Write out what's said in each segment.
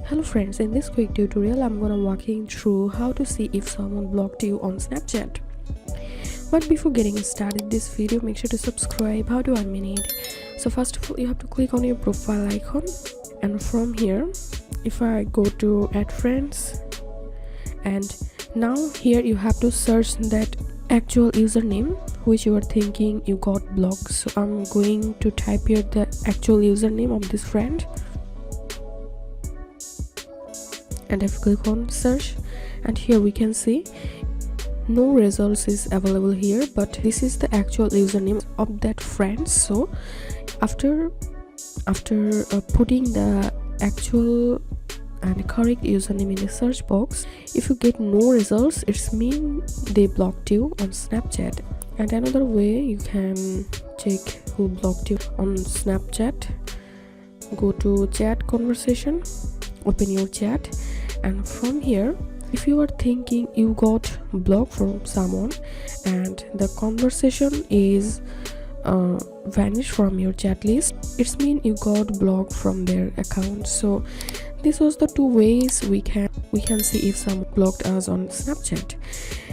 Hello friends, in this quick tutorial I'm gonna walking through how to see if someone blocked you on Snapchat. But before getting started this video, make sure to subscribe. How do I mean it? So first of all, you have to click on your profile icon, and from here if I go to add friends, and now here you have to search that actual username which you are thinking you got blocked. So I'm going to type here the actual username of this friend, and if you click on search, and here we can see no results is available here, but this is the actual username of that friend. So after putting the actual and correct username in the search box, if you get no results, it's mean they blocked you on Snapchat. And another way you can check who blocked you on Snapchat, go to chat conversation, open your chat, and from here if you are thinking you got blocked from someone and the conversation is vanished from your chat list, it's mean you got blocked from their account. So this was the two ways we can see if someone blocked us on Snapchat.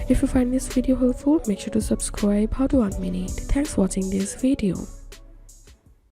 If you find this video helpful, make sure to subscribe. How to 1 minute. Thanks for watching this video.